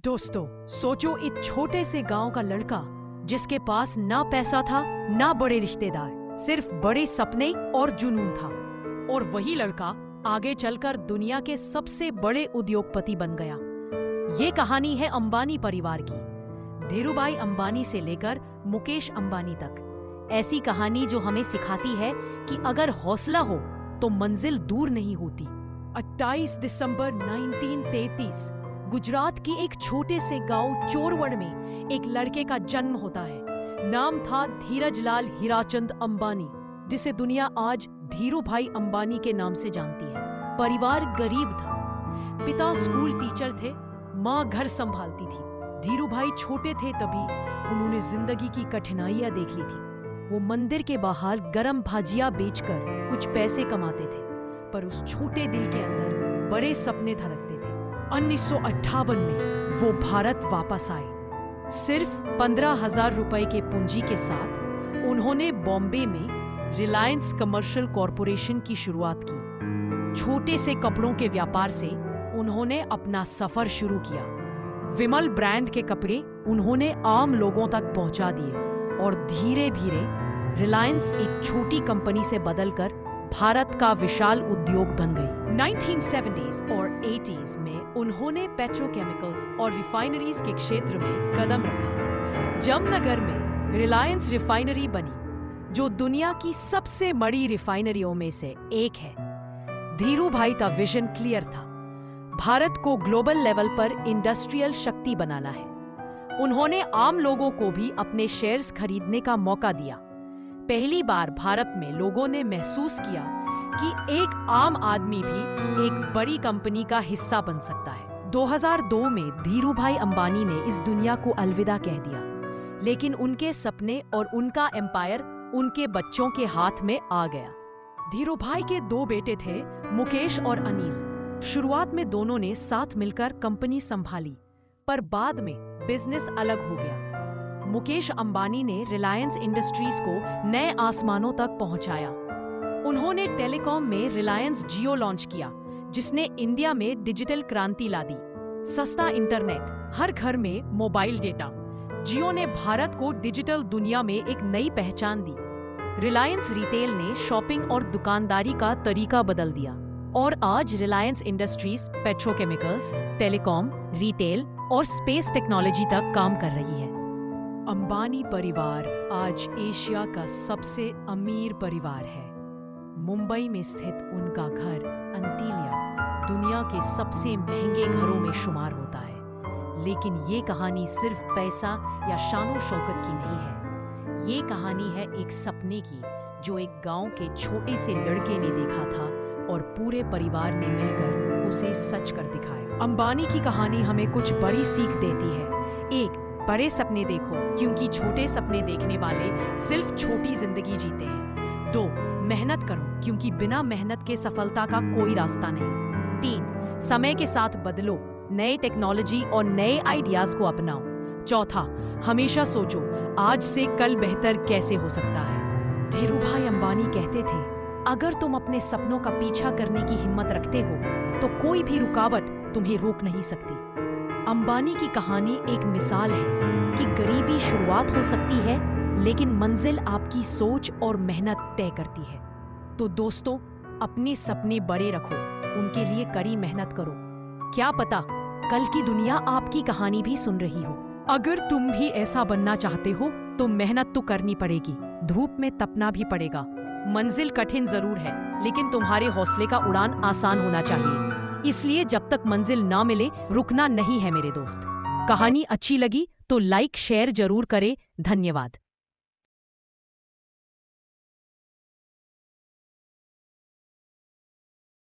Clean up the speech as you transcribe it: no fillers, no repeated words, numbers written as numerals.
दोस्तों, सोचो एक छोटे से गांव का लड़का जिसके पास ना पैसा था ना बड़े रिश्तेदार, सिर्फ बड़े सपने और जुनून था। और वही लड़का आगे चलकर दुनिया के सबसे बड़े उद्योगपति बन गया। ये कहानी है अंबानी परिवार की, धीरूभाई अंबानी से लेकर मुकेश अंबानी तक। ऐसी कहानी जो हमें सिखाती है कि अगर हौसला हो तो मंजिल दूर नहीं होती। 28 दिसंबर 1933 गुजरात के एक छोटे से गांव चोरवड़ में एक लड़के का जन्म होता है। नाम था धीरजलाल हीराचंद अंबानी, जिसे दुनिया आज धीरूभाई अंबानी के नाम से जानती है। परिवार गरीब था, पिता स्कूल टीचर थे, माँ घर संभालती थी। धीरूभाई छोटे थे तभी उन्होंने जिंदगी की कठिनाइयां देख ली थी। वो मंदिर के बाहर गरम भाजिया बेचकर कुछ पैसे कमाते थे, पर उस छोटे दिल के अंदर बड़े सपने धड़कते थे। 1958 में वो भारत वापस आए। सिर्फ 15,000 रुपए के पूंजी के साथ उन्होंने बॉम्बे में रिलायंस कमर्शियल कॉरपोरेशन की शुरुआत की। छोटे से कपड़ों के व्यापार से उन्होंने अपना सफर शुरू किया। विमल ब्रांड के कपड़े उन्होंने आम लोगों तक पहुंचा दिए और धीरे धीरे रिलायंस एक छोटी कंपनी से बदलकर भारत का विशाल उद्योग बन गई। 1970s और 80s में उन्होंने पेट्रोकेमिकल्स और रिफाइनरीज के क्षेत्र में कदम रखा। जामनगर में रिलायंस रिफाइनरी बनी, जो दुनिया की सबसे बड़ी रिफाइनरियों में से एक है। धीरूभाई का विजन क्लियर था, भारत को ग्लोबल लेवल पर इंडस्ट्रियल शक्ति बनाना है। उन्होंने आम लोगों को भी अपने शेयर्स खरीदने का मौका दिया। पहली बार भारत में लोगों ने महसूस किया कि एक आम आदमी भी एक बड़ी कंपनी का हिस्सा बन सकता है। 2002 में धीरूभाई अंबानी ने इस दुनिया को अलविदा कह दिया, लेकिन उनके सपने और उनका एम्पायर उनके बच्चों के हाथ में आ गया। धीरूभाई के 2 बेटे थे, मुकेश और अनिल। शुरुआत में दोनों ने साथ मिलकर कंपनी संभाली, पर बाद में बिजनेस अलग हो गया। मुकेश अंबानी ने रिलायंस इंडस्ट्रीज को नए आसमानों तक पहुंचाया। उन्होंने टेलीकॉम में रिलायंस जियो लॉन्च किया, जिसने इंडिया में डिजिटल क्रांति ला दी। सस्ता इंटरनेट, हर घर में मोबाइल डेटा। जियो ने भारत को डिजिटल दुनिया में एक नई पहचान दी। रिलायंस रिटेल ने शॉपिंग और दुकानदारी का तरीका बदल दिया, और आज Reliance industries petrochemicals, telecom, retail और स्पेस टेक्नोलॉजी तक काम कर रही है। अंबानी परिवार आज एशिया का सबसे अमीर परिवार है। मुंबई में स्थित उनका घर अंतिलिया दुनिया के सबसे महंगे घरों में शुमार होता है। लेकिन ये कहानी सिर्फ पैसा या शानो शौकत की नहीं है। ये कहानी है एक सपने की, जो एक गांव के छोटे से लड़के ने देखा था और पूरे परिवार ने मिलकर उसे सच कर दिखाया। अंबानी की कहानी हमें कुछ बड़ी सीख देती है। 1, बड़े सपने देखो, क्योंकि छोटे सपने देखने वाले सिर्फ छोटी जिंदगी जीते हैं। 2, मेहनत करो, क्योंकि बिना मेहनत के सफलता का कोई रास्ता नहीं। 3, समय के साथ बदलो, नए टेक्नोलॉजी और नए आइडियाज को अपनाओ। 4, हमेशा सोचो आज से कल बेहतर कैसे हो सकता है। धीरूभाई अंबानी कहते थे, अगर तुम अपने सपनों का पीछा करने की हिम्मत रखते हो तो कोई भी रुकावट तुम्हें रोक नहीं सकती। अंबानी की कहानी एक मिसाल है कि गरीबी शुरुआत हो सकती है, लेकिन मंजिल आपकी सोच और मेहनत तय करती है। तो दोस्तों, अपने सपने बड़े रखो, उनके लिए कड़ी मेहनत करो। क्या पता कल की दुनिया आपकी कहानी भी सुन रही हो। अगर तुम भी ऐसा बनना चाहते हो तो मेहनत तो करनी पड़ेगी, धूप में तपना भी पड़ेगा। मंजिल कठिन जरूर है, लेकिन तुम्हारे हौसले का उड़ान आसान होना चाहिए। इसलिए जब तक मंजिल ना मिले, रुकना नहीं है मेरे दोस्त। कहानी अच्छी लगी तो लाइक शेयर जरूर करें। धन्यवाद।